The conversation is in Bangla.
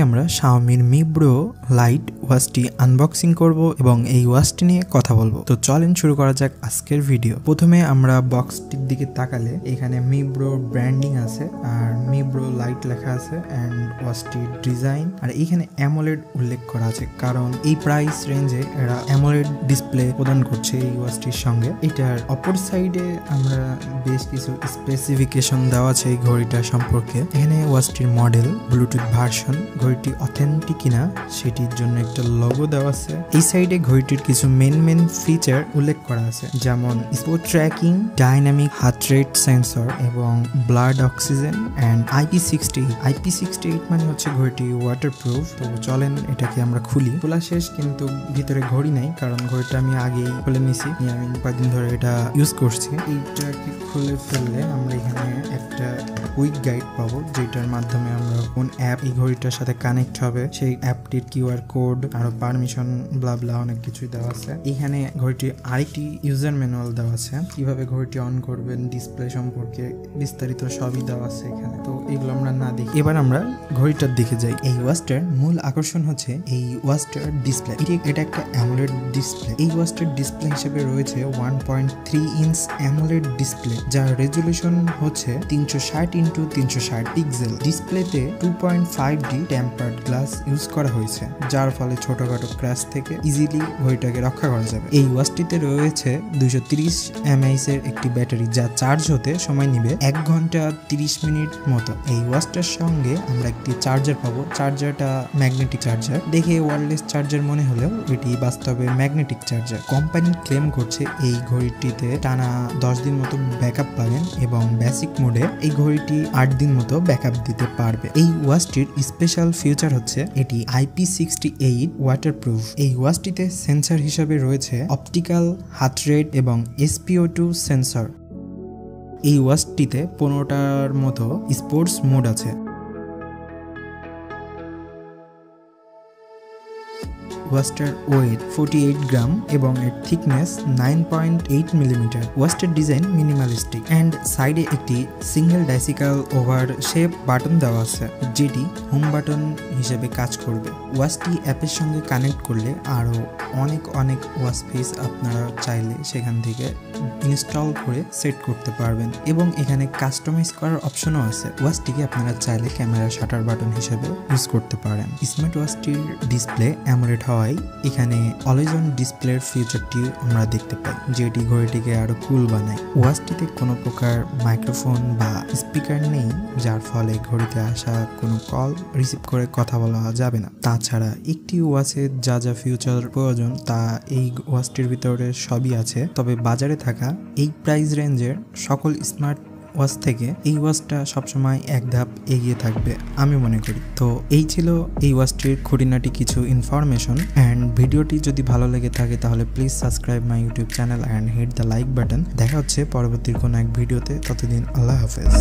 আমরা Xiaomi Mi Bro Lite ওয়াচটি আনবক্সিং করব এবং এই ওয়াচটি নিয়ে কথা বলবো। তো চলেন শুরু করা যাক আজকের ভিডিও। প্রথমে আমরা বক্সটির দিকে তাকালে এখানে Mi Bro ব্র্যান্ডিং আছে আর Mi Bro Lite লেখা আছে এন্ড ওয়াচটির ডিজাইন আর এখানে AMOLED উল্লেখ করা আছে, কারণ এই প্রাইস রেঞ্জে এরা AMOLED ডিসপ্লে প্রদান করছে এই ওয়াচটির সঙ্গে। এটার অপর সাইডে আমরা বেশ কিছু স্পেসিফিকেশন দেওয়া আছে এই ঘড়িটার সম্পর্কে। এখানে ওয়াচটির মডেল, ব্লুটুথ ভার্সন, ঘড়িটি অথেন্টিক কিনা সেটির জন্য একটা লোগো দেওয়া আছে। এই সাইডে ঘড়িটির কিছু মেন ফিচার উল্লেখ করা আছে, যেমন sport tracking, dynamic heart rate sensor এবং ব্লাড অক্সিজেন এন্ড IP68 মানে হচ্ছে ঘড়িটি ওয়াটারপ্রুফ। তো চলেন এটাকে আমরা খুলি। খোলা শেষ, কিন্তু ভিতরে ঘড়ি নাই, কারণ ঘড়িটা আমি আগেই খুলে নিছি, আমি কয়েকদিন ধরে এটা ইউজ করছি। এইটাকে খুলে ফেললে আমরা এখানে একটা কুইক গাইড পাবো, যেটার মাধ্যমে আমরা কোন অ্যাপ এই ঘড়িটার সাথে কানেক্ট হবে, সেই অ্যাপটির QR কোড, আরো পারমিশন, ব্লা অনেক কিছুই দেওয়া আছে। এখানে ঘড়িটির আরেকটি ইউজার ম্যানুয়াল দেওয়া আছে, কিভাবে ঘড়িটি অন করবেন, ডিসপ্লে সম্পর্কে বিস্তারিত সবই দেওয়া আছে এখানে। তো এগুলো আমরা না দেখি, এবার আমরা ঘড়িটার দিকে যাই। এই ওয়াচটার মূল আকর্ষণ হচ্ছে এই ওয়াচটার ডিসপ্লে। এটা একটা AMOLED ডিসপ্লে। এই ওয়াচটার ডিসপ্লে হিসেবে রয়েছে 1.3 ইঞ্চ AMOLED ডিসপ্লে, যার রেজুলেশন হচ্ছে 360x360 পিক্সেল। ডিসপ্লেতে 2.5D টেম্পারড গ্লাস ইউজ করা হয়েছে, যার ফলে ছোটখাটো ক্র্যাশ থেকে ইজিলি ঘড়িটাকে রক্ষা করা যাবে। এই ওয়াচটিতে রয়েছে 230 mAh এর একটি ব্যাটারি, যা চার্জ হতে সময় নেবে 1 ঘন্টা 30 মিনিট মতো। এই ওয়াচটার সঙ্গে আমরা একটি চার্জার পাবো। চার্জারটা ম্যাগনেটিক চার্জার, দেখে ওয়্যারলেস চার্জার মনে হলেও এটি বাস্তবে ম্যাগনেটিক চার্জার। কোম্পানি ক্লেম করছে এই ঘড়িটিতে টানা 10 দিন মতো ব্যাকআপ পাবেন এবং বেসিক মোডে এই ঘড়িটি 8 দিন মতো ব্যাকআপ দিতে পারবে। এই ওয়াচটির স্পেশাল ফিচার হচ্ছে এটি IP68 ওয়াটারপ্রুফ। এই ওয়াচটিতে সেন্সর হিসেবে রয়েছে অপটিক্যাল হার্ট রেট এবং SpO2 সেন্সর। এই ওয়াচটিতে 15টার মতো স্পোর্টস মোড আছে। ওয়াচটার ওয়েট 48 গ্রাম এবং এর থিকনেস 9.8 মিলিমিটার। ওয়াচটার ডিজাইন মিনিমালিস্টিক এন্ড সাইডে একটি সিঙ্গেল ডাইসিকাল ওভার শেপ বাটন দেওয়া আছে, যেটি হোম বাটন হিসেবে কাজ করবে। ওয়াচটি অ্যাপের সঙ্গে কানেক্ট করলে আরও অনেক ওয়াচ ফেস আপনারা চাইলে সেখান থেকে ইনস্টল করে সেট করতে পারবেন এবং এখানে কাস্টমাইজ করার অপশনও আছে। ওয়াচটিকে আপনারা চাইলে ক্যামেরা শাটার বাটন হিসেবে ইউজ করতে পারেন। স্মার্ট ওয়াচটির ডিসপ্লে AMOLED হওয়ায় এখানে অলওয়েজ অন ডিসপ্লের ফিচারটি আমরা দেখতে পাই, যেটি ঘড়িটিকে আরো কুল বানায়। ওয়াচটিতে কোনো প্রকার মাইক্রোফোন বা স্পিকার নেই, যার ফলে ঘড়িতে আসা কোনো কল রিসিভ করে কথা বলা যাবে না। তাছাড়া একটি ওয়াচের যা ফিউচার প্রয়োজন তা এই ওয়াচটির ভিতরে সবই আছে, তবে বাজারে থাকা এই প্রাইস রেঞ্জের সকল স্মার্ট ওয়াচ থেকে এই ওয়াচটা সবসময় এক ধাপ এগিয়ে থাকবে আমি মনে করি। তো এই ছিল এই ওয়াচটির খুঁটিনাটি কিছু ইনফরমেশন। অ্যান্ড ভিডিওটি যদি ভালো লেগে থাকে তাহলে please subscribe my YouTube channel and hit the like button. দেখা হচ্ছে পরবর্তী কোনো এক ভিডিওতে, ততদিন আল্লাহ হাফেজ।